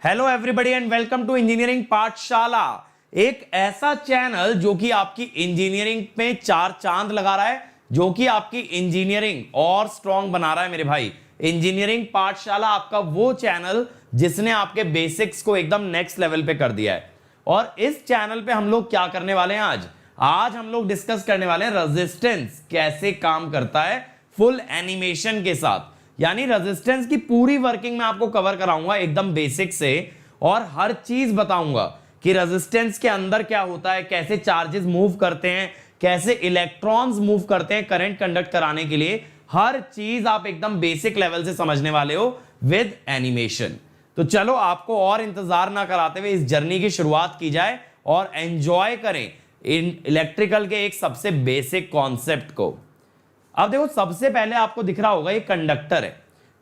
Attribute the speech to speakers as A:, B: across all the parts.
A: Hello everybody and welcome to engineering Pathshala, एक ऐसा channel जो कि आपकी इंजीनियरिंग में चार चांद लगा रहा है, जो कि आपकी इंजीनियरिंग और स्ट्रांग बना रहा है। मेरे भाई, इंजीनियरिंग पाठशाला आपका वो चैनल जिसने आपके बेसिक्स को एकदम नेक्स्ट लेवल पे कर दिया है। और इस चैनल पे हम लोग क्या करने वाले हैं, आज हम लोग डिस्कस करने वाले हैं रेजिस्टेंस कैसे काम करता है फुल एनिमेशन के साथ। यानी रेजिस्टेंस की पूरी वर्किंग में आपको कवर कराऊंगा एकदम बेसिक से, और हर चीज बताऊंगा कि रेजिस्टेंस के अंदर क्या होता है, कैसे चार्जेस मूव करते हैं, कैसे इलेक्ट्रॉन्स मूव करते हैं करंट कंडक्ट कराने के लिए। हर चीज आप एकदम बेसिक लेवल से समझने वाले हो विद एनिमेशन। तो चलो आपको और इंतजार ना कराते हुए इस जर्नी की शुरुआत की जाए और एंजॉय करें इन इलेक्ट्रिकल के एक सबसे बेसिक कॉन्सेप्ट को। अब देखो, सबसे पहले आपको दिख रहा होगा ये कंडक्टर है।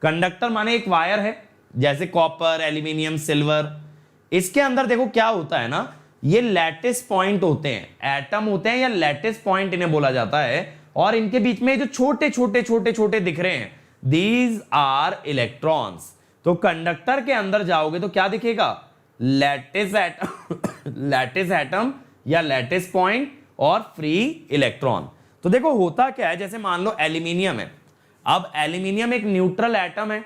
A: कंडक्टर माने एक वायर है, जैसे कॉपर, एल्यूमिनियम, सिल्वर। इसके अंदर देखो क्या होता है ना, ये लैटिस पॉइंट होते हैं, एटम होते हैं या लैटिस पॉइंट इन्हें बोला जाता है। और इनके बीच में जो छोटे छोटे छोटे छोटे दिख रहे हैं, दीज आर इलेक्ट्रॉन्स। तो कंडक्टर के अंदर जाओगे तो क्या दिखेगा, लैटिस एटम लैटिस एटम या लैटिस पॉइंट और फ्री इलेक्ट्रॉन। तो देखो होता क्या है, जैसे मान लो एल्यूमिनियम है। अब एल्यूमिनियम एक न्यूट्रल एटम है,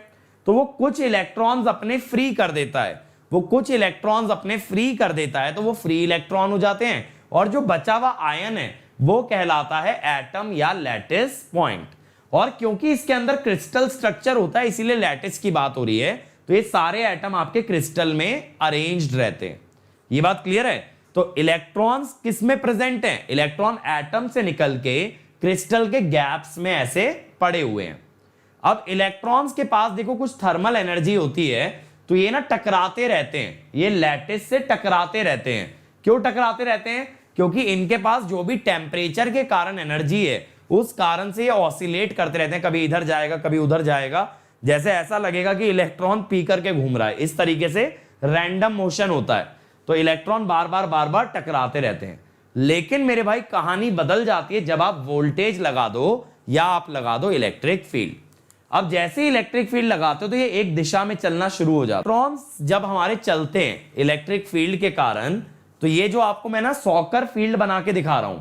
A: तो वो कुछ इलेक्ट्रॉन्स अपने फ्री कर देता है, तो वो फ्री इलेक्ट्रॉन हो जाते हैं। और जो बचा हुआ आयन है वो कहलाता है एटम या लैटिस पॉइंट। और क्योंकि इसके अंदर क्रिस्टल स्ट्रक्चर होता है, इसीलिए लैटिस की बात हो रही है। तो ये सारे एटम आपके क्रिस्टल में अरेंज्ड रहते हैं। ये बात क्लियर है। तो इलेक्ट्रॉन्स किस में प्रेजेंट हैं, इलेक्ट्रॉन एटम से निकल के क्रिस्टल के गैप्स में ऐसे पड़े हुए हैं। अब इलेक्ट्रॉन्स के पास देखो कुछ थर्मल एनर्जी होती है, तो ये ना टकराते रहते हैं, ये लैटिस से टकराते रहते हैं। क्यों टकराते रहते हैं, क्योंकि इनके पास जो भी टेम्परेचर के कारण एनर्जी है, उस कारण से ये ऑसिलेट करते रहते हैं, कभी इधर जाएगा कभी उधर जाएगा। जैसे ऐसा लगेगा कि इलेक्ट्रॉन पी करके घूम रहा है, इस तरीके से रैंडम मोशन होता है। तो इलेक्ट्रॉन बार बार टकराते रहते हैं। लेकिन मेरे भाई कहानी बदल जाती है जब आप वोल्टेज लगा दो या आप लगा दो इलेक्ट्रिक फील्ड। अब जैसे ही इलेक्ट्रिक फील्ड लगाते हो तो ये एक दिशा में चलना शुरू हो जाता है। इलेक्ट्रॉन्स जब हमारे चलते हैं इलेक्ट्रिक फील्ड के कारण, तो ये जो आपको मैं ना सॉकर फील्ड बना के दिखा रहा हूं,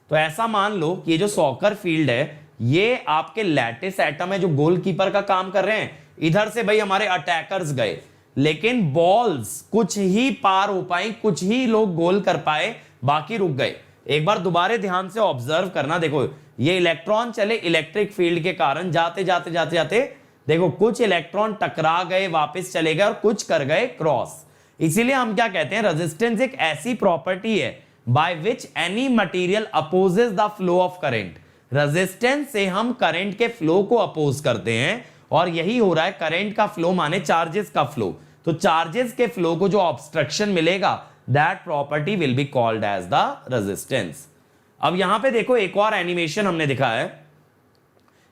A: तो ऐसा मान लो कि ये जो सॉकर फील्ड है, ये आपके लैटिस एटम है जो गोलकीपर का काम कर रहे हैं। इधर से भाई हमारे अटैकर्स गए, लेकिन बॉल्स कुछ ही पार हो पाई, कुछ ही लोग गोल कर पाए, बाकी रुक गए। एक बार दोबारा ध्यान से ऑब्जर्व करना, देखो ये इलेक्ट्रॉन चले इलेक्ट्रिक फील्ड के कारण, जाते जाते जाते जाते देखो कुछ इलेक्ट्रॉन टकरा गए, वापस चले गए और कुछ कर गए क्रॉस। इसीलिए हम क्या कहते हैं, रेजिस्टेंस एक ऐसी प्रॉपर्टी है by which any material opposes the flow of current. Resistance से हम करंट के फ्लो को अपोज करते हैं, और यही हो रहा है। करंट का फ्लो माने चार्जेस का फ्लो, तो चार्जेस के फ्लो को जो ऑब्स्ट्रक्शन मिलेगा, that property will be called as the resistance. अब यहां पे देखो एक और एनिमेशन हमने दिखा है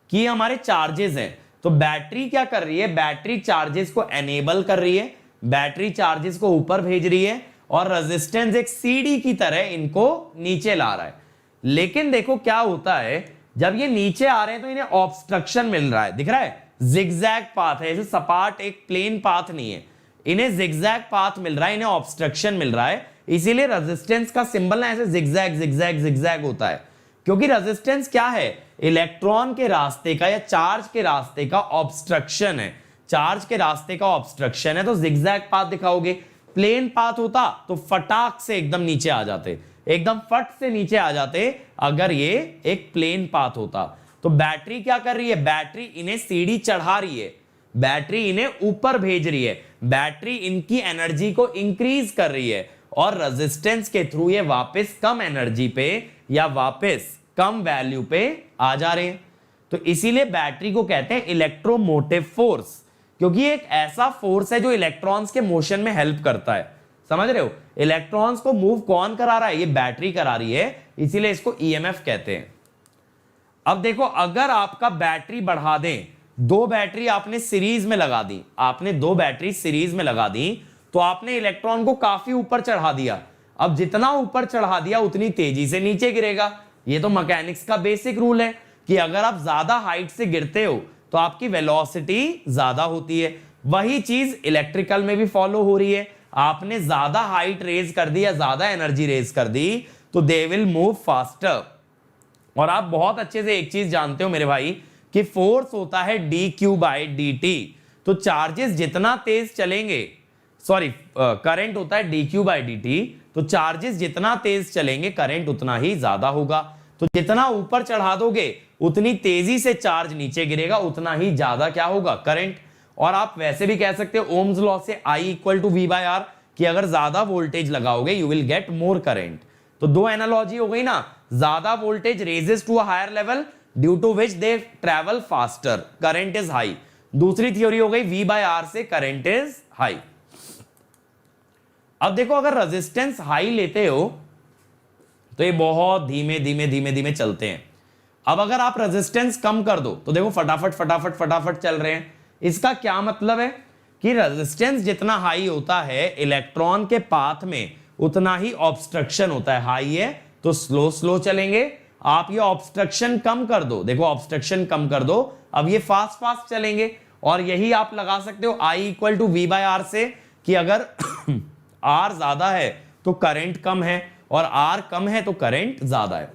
A: कि हमारे चार्जेस हैं। तो बैटरी क्या कर रही है, बैटरी चार्जेस को एनेबल कर रही है, बैटरी चार्जेस को ऊपर भेज रही है, और रेजिस्टेंस एक सीढ़ी की तरह इनको नीचे ला रहा है। लेकिन देखो क्या होता है, जब ये नीचे आ रहे हैं तो इन्हें ऑब्स्ट्रक्शन मिल रहा है, दिख रहा है, जिगजैग पाथ है, ऐसे सपाट एक प्लेन पाथ नहीं है, इन्हें जिगजैग पाथ मिल रहा है, इन्हें ऑब्स्ट्रक्शन मिल रहा है। इसीलिए रेजिस्टेंस का सिंबल ना ऐसे जिगजैग जिगजैग जिगजैग होता है, क्योंकि रेजिस्टेंस क्या है, इलेक्ट्रॉन के रास्ते का या चार्ज के रास्ते का ऑब्स्ट्रक्शन है। चार्ज के रास्ते का ऑब्स्ट्रक्शन है, तो जिगजैग पाथ दिखाओगे। प्लेन पाथ होता तो फटाक से एकदम नीचे आ जाते, एकदम फट से नीचे आ जाते, अगर ये एक प्लेन पाथ होता। तो बैटरी क्या कर रही है, बैटरी इन्हें सीढ़ी चढ़ा रही है, बैटरी इन्हें ऊपर भेज रही है, बैटरी इनकी एनर्जी को इंक्रीज कर रही है, और रेजिस्टेंस के थ्रू ये वापस कम एनर्जी पे या वापस कम वैल्यू पे आ जा रहे हैं। तो इसीलिए बैटरी को कहते हैं इलेक्ट्रोमोटिव फोर्स, क्योंकि एक ऐसा फोर्स है जो इलेक्ट्रॉन्स के मोशन में हेल्प करता है। समझ रहे हो, इलेक्ट्रॉन्स को मूव कौन करा रहा है, ये बैटरी करा रही है, इसीलिए इसको ईएमएफ कहते हैं। अब देखो, अगर आपका बैटरी बढ़ा दें, दो बैटरी आपने सीरीज में लगा दी, तो आपने इलेक्ट्रॉन को काफी ऊपर चढ़ा दिया। अब जितना ऊपर चढ़ा दिया उतनी तेजी से नीचे गिरेगा। ये तो मैकेनिक्स का बेसिक रूल है कि अगर आप ज्यादा हाइट से गिरते हो तो आपकी वेलोसिटी ज्यादा होती है, वही चीज इलेक्ट्रिकल में भी फॉलो हो रही है। आपने ज्यादा हाइट रेज कर दी या ज्यादा एनर्जी रेज कर दी तो दे विल मूव फास्टर। और आप बहुत अच्छे से एक चीज जानते हो मेरे भाई कि फोर्स होता है dq/dt। तो चार्जेस जितना तेज चलेंगे, सॉरी करंट होता है dq/dt, तो चार्जेस जितना तेज चलेंगे करंट उतना ही ज्यादा होगा। तो जितना ऊपर चढ़ा दोगे उतनी तेजी से चार्ज नीचे गिरेगा, उतना ही ज्यादा क्या होगा, करंट। और आप वैसे भी कह सकते हो ओम्स लॉ से I = V/R कि अगर ज्यादा वोल्टेज लगाओगे you will get more current. तो दो एनालॉजी हो गई ना, ज्यादा voltage raises to a higher level due to which they travel faster, current is high. दूसरी थ्योरी हो गई V/R से करंट इज हाई। अब देखो अगर रेजिस्टेंस हाई लेते हो तो ये बहुत धीमे धीमे धीमे धीमे चलते हैं। अब अगर आप रेजिस्टेंस कम कर दो तो देखो फटाफट फटाफट फटाफट चल रहे हैं। इसका क्या मतलब है कि रेजिस्टेंस जितना हाई होता है इलेक्ट्रॉन के पाथ में उतना ही ऑब्स्ट्रक्शन होता है। हाई है तो स्लो स्लो चलेंगे, आप ये ऑब्स्ट्रक्शन कम कर दो, देखो ऑब्स्ट्रक्शन कम कर दो, अब ये फास्ट फास्ट चलेंगे। और यही आप लगा सकते हो I = V/R से कि अगर R ज्यादा है तो करंट कम है और R कम है तो करंट ज्यादा है।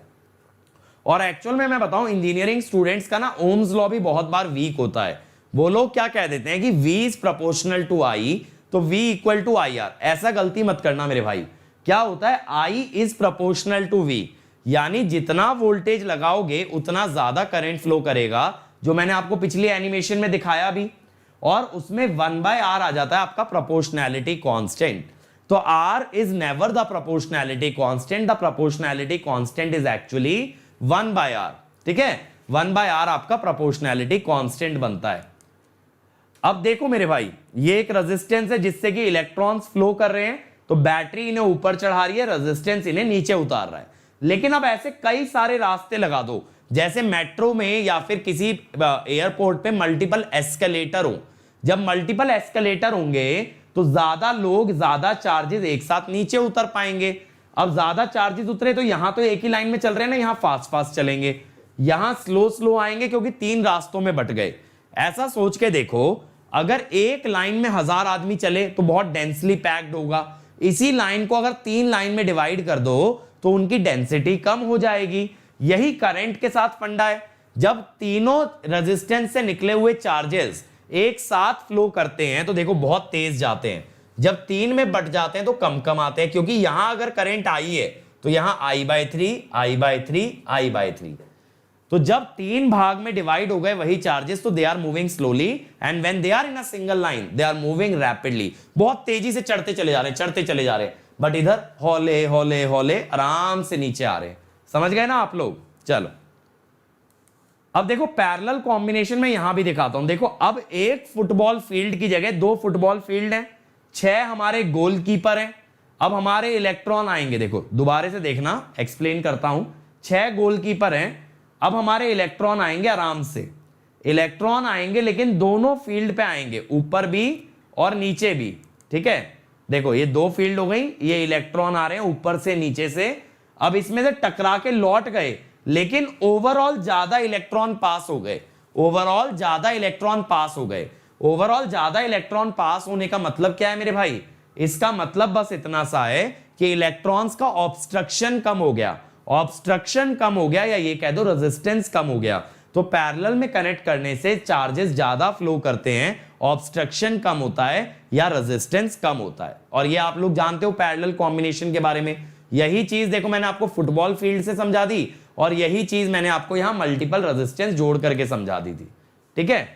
A: और एक्चुअल में मैं बताऊं इंजीनियरिंग स्टूडेंट्स का ना ओम्स लॉ भी बहुत बार वीक होता है। वो लोग क्या कह देते हैं कि V is proportional to I, तो V = IR। ऐसा गलती मत करना मेरे भाई। क्या होता है, I is proportional to V, यानी जितना वोल्टेज लगाओगे उतना ज्यादा करंट फ्लो करेगा, जो मैंने आपको पिछली एनिमेशन में दिखाया भी। और उसमें 1/R आ जाता है आपका प्रोपोर्शनैलिटी कांस्टेंट। तो R is never the proportionality constant, the proportionality constant is actually 1/R। ठीक है, 1/R आपका प्रोपोर्शनैलिटी कांस्टेंट बनता है। अब देखो मेरे भाई, ये एक रेजिस्टेंस है जिससे कि इलेक्ट्रॉन्स फ्लो कर रहे हैं, तो बैटरी इन्हें ऊपर चढ़ा रही है, रेजिस्टेंस इन्हें नीचे उतार रहा है। लेकिन अब ऐसे कई सारे रास्ते लगा दो, जैसे मेट्रो में या फिर किसी एयरपोर्ट पे मल्टीपल एस्केलेटर हो। जब मल्टीपल एस्केलेटर होंगे तो ज्यादा लोग ज्यादा चार्जेस एक साथ नीचे उतर पाएंगे। अब ज्यादा चार्जेस उतरे तो यहां तो एक ही लाइन में चल रहे हैं ना, यहां फास्ट फास्ट चलेंगे, यहां स्लो स्लो आएंगे क्योंकि 3 रास्तों में बट गए। ऐसा सोच के देखो, अगर एक लाइन में 1000 आदमी चले तो बहुत डेंसली पैक्ड होगा। इसी लाइन को अगर 3 लाइन में डिवाइड कर दो तो उनकी डेंसिटी कम हो जाएगी। यही करंट के साथ फंडा है। जब तीनों रेजिस्टेंस से निकले हुए चार्जेस एक साथ फ्लो करते हैं तो देखो बहुत तेज जाते हैं, जब 3 में बट जाते हैं तो कम कम आते हैं, क्योंकि यहां अगर करंट आई है तो यहां I/3 I/3 I/3। तो जब 3 भाग में डिवाइड हो गए वही चार्जेस तो they are moving slowly, and when they are in a single line they are moving rapidly. बहुत तेजी से चढ़ते चले जा रहे हैं, चढ़ते चले जा रहे हैं, बट इधर हौले हौले हौले आराम से नीचे आ रहे हैं। समझ गए ना आप लोग? चलो अब देखो पैरेलल कॉम्बिनेशन में यहां भी दिखाता हूं। देखो अब एक फुटबॉल फील्ड की जगह 2 फुटबॉल फील्ड हैं, 6 हमारे गोलकीपर हैं। अब हमारे इलेक्ट्रॉन आएंगे, देखो दोबारा से देखना, एक्सप्लेन करता हूं। 6 गोलकीपर हैं, अब हमारे इलेक्ट्रॉन आएंगे आराम से। इलेक्ट्रॉन आएंगे लेकिन दोनों फील्ड पे आएंगे, ऊपर भी और नीचे भी। ठीक है, देखो ये 2 फील्ड हो गई, ये इलेक्ट्रॉन आ रहे हैं ऊपर से नीचे से। अब इसमें से टकरा के लौट गए, लेकिन ओवरऑल ज्यादा इलेक्ट्रॉन पास हो गए। ओवरऑल ज्यादा इलेक्ट्रॉन पास हो गए। ओवरऑल ज्यादा इलेक्ट्रॉन पास होने का मतलब क्या है मेरे भाई? इसका मतलब बस इतना सा है कि इलेक्ट्रॉन्स का ऑब्स्ट्रक्शन कम हो गया। ऑब्स्ट्रक्शन कम हो गया, या ये कह दो रेजिस्टेंस कम हो गया। तो पैरेलल में कनेक्ट करने से चार्जेस ज्यादा फ्लो करते हैं, ऑब्स्ट्रक्शन कम होता है या रेजिस्टेंस कम होता है। और ये आप लोग जानते हो पैरेलल कॉम्बिनेशन के बारे में। यही चीज देखो मैंने आपको फुटबॉल फील्ड से समझा दी, और यही चीज मैंने आपको यहां मल्टीपल रेजिस्टेंस जोड़ करके समझा दी थी। ठीक है,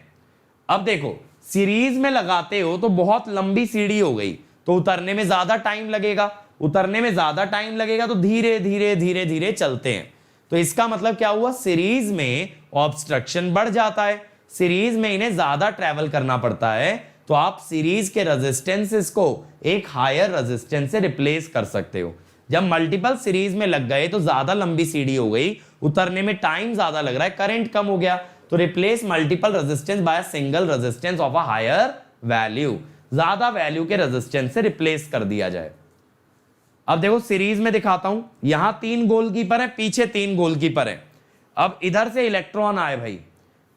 A: अब देखो सीरीज में लगाते हो तो बहुत लंबी सीढ़ी हो गई, तो उतरने में ज्यादा टाइम लगेगा। उतरने में ज्यादा टाइम लगेगा तो धीरे धीरे धीरे धीरे चलते हैं। तो इसका मतलब क्या हुआ? सीरीज में ऑब्स्ट्रक्शन बढ़ जाता है, सीरीज में इन्हें ज्यादा ट्रेवल करना पड़ता है। तो आप सीरीज के रेजिस्टेंसेस को एक हायर रेजिस्टेंस से रिप्लेस कर सकते हो। जब मल्टीपल सीरीज में लग गए तो ज्यादा लंबी सीढ़ी हो गई, उतरने में टाइम ज्यादा लग रहा है, करंट कम हो गया, तो replace multiple resistance by single resistance of a higher value. ज्यादा वैल्यू के रेजिस्टेंस से रिप्लेस कर दिया जाए। अब देखो सीरीज में दिखाता हूं, यहां 3 गोलकीपर है, पीछे 3 गोलकीपर है। अब इधर से इलेक्ट्रॉन आए भाई,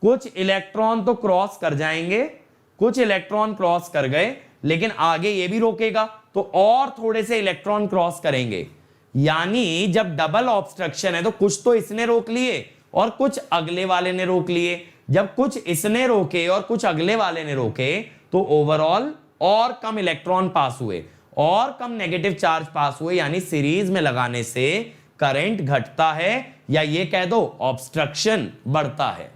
A: कुछ इलेक्ट्रॉन तो क्रॉस कर जाएंगे, कुछ इलेक्ट्रॉन क्रॉस कर गए, लेकिन आगे ये भी रोकेगा, तो और थोड़े से इलेक्ट्रॉन क्रॉस करेंगे। यानी जब डबल ऑब्स्ट्रक्शन है तो कुछ तो इसने रोक लिए और कुछ अगले वाले ने रोक लिए। जब कुछ इसने रोके और कुछ अगले वाले ने रोके तो ओवरऑल और कम इलेक्ट्रॉन पास हुए और कम नेगेटिव चार्ज पास हुए, यानी सीरीज में लगाने से करंट घटता है, या ये कह दो ऑब्स्ट्रक्शन बढ़ता है।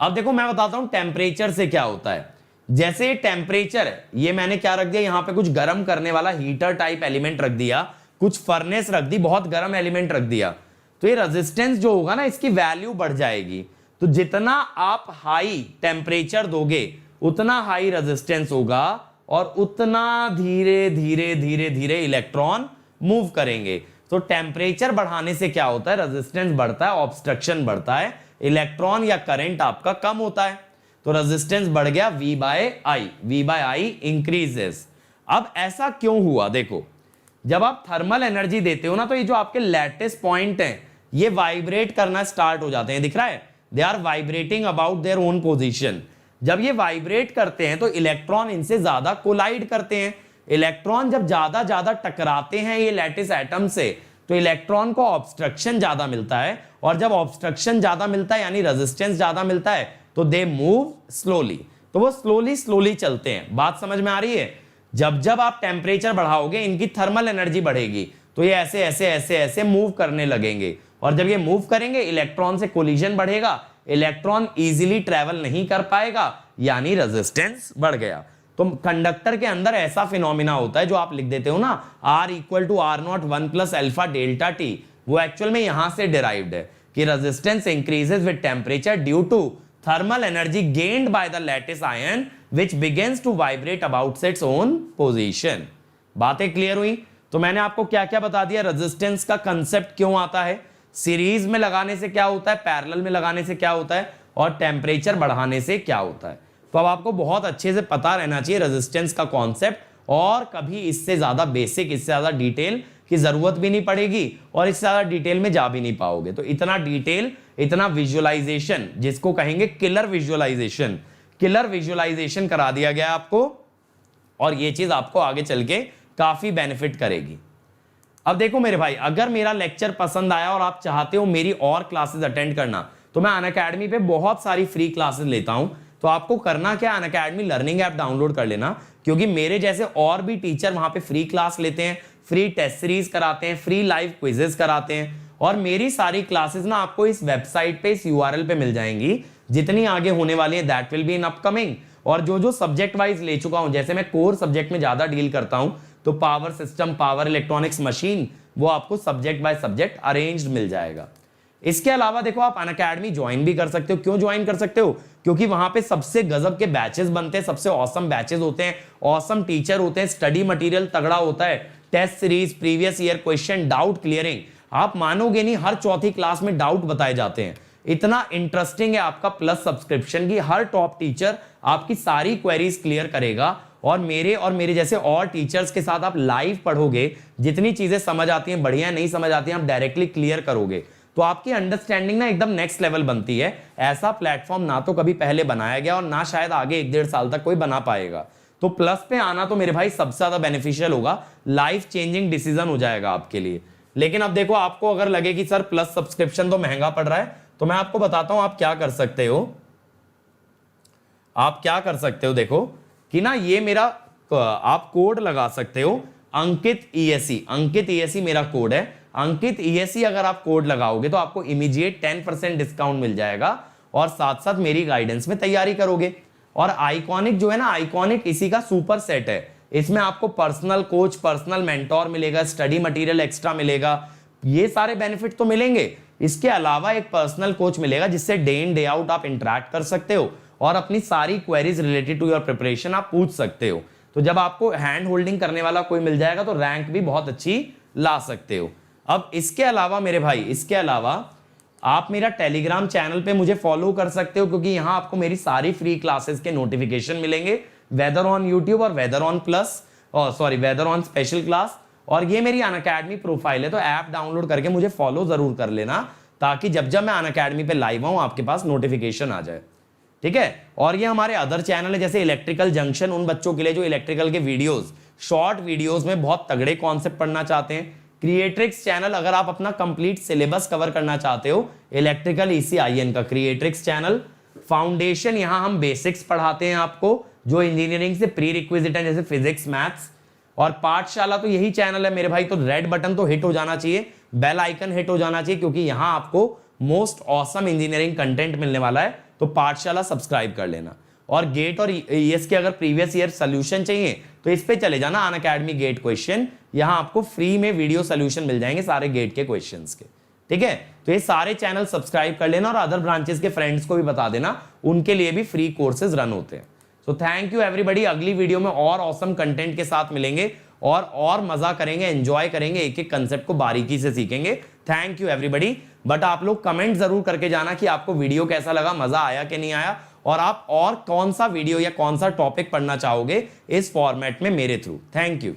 A: अब देखो मैं बताता हूं टेम्परेचर से क्या होता है। जैसे टेम्परेचर है, ये मैंने क्या रख दिया, यहां पे कुछ गर्म करने वाला हीटर टाइप एलिमेंट रख दिया, कुछ फर्नेस रख दी, बहुत गर्म एलिमेंट रख दिया, तो ये रेजिस्टेंस जो होगा ना इसकी वैल्यू बढ़ जाएगी। तो जितना आप हाई टेम्परेचर दोगे उतना हाई रेजिस्टेंस होगा और उतना धीरे धीरे धीरे धीरे इलेक्ट्रॉन मूव करेंगे। तो टेम्परेचर बढ़ाने से क्या होता है, रेजिस्टेंस बढ़ता है, ऑब्स्ट्रक्शन बढ़ता है, इलेक्ट्रॉन या करंट आपका कम होता है। तो रेजिस्टेंस बढ़ गया V by I इंक्रीजेस। अब ऐसा क्यों हुआ, देखो जब आप थर्मल एनर्जी देते हो ना तो ये जो आपके लैटिस पॉइंट हैं ये वाइब्रेट करना स्टार्ट हो जाते हैं, दिख रहा है, they are vibrating about their own position. जब ये वाइब्रेट करते हैं तो इलेक्ट्रॉन इनसे ज्यादा कोलाइड करते हैं। इलेक्ट्रॉन जब ज्यादा ज्यादा टकराते हैं ये लैटिस एटम से तो इलेक्ट्रॉन को ऑब्स्ट्रक्शन ज्यादा मिलता है, और जब ऑब्स्ट्रक्शन ज्यादा मिलता है यानी रेजिस्टेंस ज्यादा मिलता है तो दे मूव स्लोली, तो वो स्लोली स्लोली चलते हैं। बात समझ में आ रही है? जब जब आप टेम्परेचर बढ़ाओगे इनकी थर्मल एनर्जी बढ़ेगी तो ये ऐसे ऐसे ऐसे ऐसे मूव करने लगेंगे, और जब ये मूव करेंगे इलेक्ट्रॉन से कोलिजन बढ़ेगा, इलेक्ट्रॉन इजीली ट्रेवल नहीं कर पाएगा, यानी रेजिस्टेंस बढ़ गया। तो कंडक्टर के अंदर ऐसा फिनोमिना होता है जो आप लिख देते हो ना R = R0 1 + alpha delta T, वो एक्चुअल में यहां से डिराइव्ड है कि resistance increases with temperature due to thermal energy gained by the lattice ion which begins to vibrate about its own position। बातें क्लियर हुई? तो मैंने आपको क्या क्या बता दिया, रेजिस्टेंस का कंसेप्ट क्यों आता है, सीरीज में लगाने से क्या होता है, पैरेलल में लगाने से क्या होता है, और टेम्परेचर बढ़ाने से क्या होता है। तो अब आपको बहुत अच्छे से पता रहना चाहिए रेजिस्टेंस का कॉन्सेप्ट, और कभी इससे ज्यादा बेसिक, इससे ज्यादा डिटेल की जरूरत भी नहीं पड़ेगी और इससे ज्यादा डिटेल में जा भी नहीं पाओगे। तो इतना डिटेल, इतना विजुअलाइजेशन, जिसको कहेंगे किलर विजुअलाइजेशन, किलर विजुअलाइजेशन करा दिया गया आपको, और ये चीज आपको आगे चल के काफी बेनिफिट करेगी। अब देखो मेरे भाई, अगर मेरा लेक्चर पसंद आया और आप चाहते हो मेरी और क्लासेस अटेंड करना, तो मैं अनअकैडमी पे बहुत सारी फ्री क्लासेस लेता हूं। तो आपको करना क्या, अनअकैडमी लर्निंग ऐप डाउनलोड कर लेना, क्योंकि मेरे जैसे और भी टीचर वहां पे फ्री क्लास लेते हैं, फ्री टेस्ट सीरीज कराते हैं, फ्री लाइव क्विजेस कराते हैं, और मेरी सारी क्लासेस ना आपको इस वेबसाइट पे, इस URL पे मिल जाएंगी। जितनी आगे होने वाली है that will be in upcoming. और जो जो सब्जेक्ट वाइज ले चुका हूं, जैसे मैं कोर सब्जेक्ट में ज्यादा डील करता हूं, तो power system, power electronics, machine, वो आपको सब्जेक्ट बाय सब्जेक्ट अरेंज्ड मिल जाएगा। इसके अलावा देखो आप अनअकैडमी ज्वाइन भी कर सकते हो। क्यों ज्वाइन कर सकते हो? क्योंकि वहां पे सबसे गजब के बैचेस बनते हैं, सबसे ऑसम बैचेस होते हैं, ऑसम टीचर होते हैं, स्टडी मटेरियल तगड़ा होता है, test series, previous year question, doubt clearing, आप मानोगे नहीं, हर चौथी क्लास में डाउट बताए जाते हैं। इतना इंटरेस्टिंग है आपका प्लस सब्सक्रिप्शन की, हर टॉप टीचर आपकी सारी क्वेरीज क्लियर करेगा, और मेरे जैसे और टीचर्स के साथ आप लाइव पढ़ोगे, जितनी चीजें समझ आती हैं बढ़िया, नहीं समझ आती हैं आप डायरेक्टली क्लियर करोगे, तो आपकी अंडरस्टैंडिंग ना एकदम नेक्स्ट लेवल बनती है। ऐसा प्लेटफॉर्म ना तो कभी पहले बनाया गया और ना शायद आगे 1-1.5 साल तक कोई बना पाएगा। तो प्लस पे आना तो मेरे भाई सबसे ज्यादा बेनिफिशियल होगा, लाइफ चेंजिंग डिसीजन हो जाएगा आपके लिए। लेकिन अब देखो, आपको अगर लगे कि सर प्लस सब्सक्रिप्शन तो महंगा पड़ रहा है, तो मैं आपको बताता हूं आप क्या कर सकते हो। आप क्या कर सकते हो, देखो कि ना ये मेरा आप कोड लगा सकते हो, अंकित ESE, अंकित ESE मेरा कोड है। अंकित ESE अगर आप कोड लगाओगे तो आपको इमीडिएट 10% डिस्काउंट मिल जाएगा, और साथ साथ मेरी गाइडेंस में तैयारी करोगे। और आइकॉनिक जो है ना, आइकॉनिक इसी का सुपर सेट है। इसमें आपको पर्सनल कोच, पर्सनल मेंटोर मिलेगा, स्टडी मटेरियल एक्स्ट्रा मिलेगा, ये सारे बेनिफिट तो मिलेंगे। इसके अलावा एक पर्सनल कोच मिलेगा जिससे डे इन डे आउट आप इंटरेक्ट कर सकते हो और अपनी सारी queries related to your preparation आप पूछ सकते हो। तो जब आपको हैंड होल्डिंग करने वाला कोई मिल जाएगा तो रैंक भी बहुत अच्छी ला सकते हो। अब इसके अलावा मेरे भाई, इसके अलावा आप मेरा टेलीग्राम चैनल पे मुझे फॉलो कर सकते हो, क्योंकि यहां आपको मेरी सारी फ्री क्लासेस के नोटिफिकेशन मिलेंगे, वेदर ऑन यूट्यूब और whether on Plus, whether on special class. और ये मेरी अनअकैडमी प्रोफाइल है, तो ऐप डाउनलोड करके मुझे फॉलो जरूर कर लेना, ताकि जब जब मैं अनअकैडमी पे लाइव आऊं आपके पास नोटिफिकेशन आ जाए। ठीक है। और ये हमारे अदर चैनल है जैसे इलेक्ट्रिकल जंक्शन, उन बच्चों के लिए जो इलेक्ट्रिकल के वीडियोस, शॉर्ट वीडियोस में बहुत तगड़े कॉन्सेप्ट पढ़ना चाहते हैं। क्रिएट्रिक्स चैनल, अगर आप अपना कंप्लीट सिलेबस कवर करना चाहते हो इलेक्ट्रिकल ECIN का, क्रिएट्रिक्स चैनल। फाउंडेशन, यहां हम बेसिक्स पढ़ाते हैं आपको जो इंजीनियरिंग से प्री रिक्विजिट है, जैसे फिजिक्स, मैथ्स। और पाठशाला तो यही चैनल है मेरे भाई, तो रेड बटन तो हिट हो जाना चाहिए, बेल आइकन हिट हो जाना चाहिए, क्योंकि यहां आपको मोस्ट ऑसम इंजीनियरिंग कंटेंट मिलने वाला है। तो पाठशाला सब्सक्राइब कर लेना। और गेट और ES के अगर प्रीवियस ईयर सोल्यूशन चाहिए तो इस पे चले जाना, अनअकैडमी गेट क्वेश्चन, यहां आपको फ्री में वीडियो सोल्यूशन मिल जाएंगे सारे गेट के क्वेश्चंस के, ठीक है। तो ये सारे चैनल सब्सक्राइब कर लेना और अदर ब्रांचेस के फ्रेंड्स को भी बता देना, उनके लिए भी फ्री कोर्सेज रन होते हैं। So thank you everybody. अगली वीडियो में और ऑसम कंटेंट के साथ मिलेंगे और मजा करेंगे, एंजॉय करेंगे, एक एक कंसेप्ट को बारीकी से सीखेंगे। Thank you everybody. बट आप लोग कमेंट जरूर करके जाना कि आपको वीडियो कैसा लगा, मजा आया कि नहीं आया, और आप और कौन सा वीडियो या कौन सा टॉपिक पढ़ना चाहोगे इस फॉर्मेट में मेरे थ्रू। Thank you.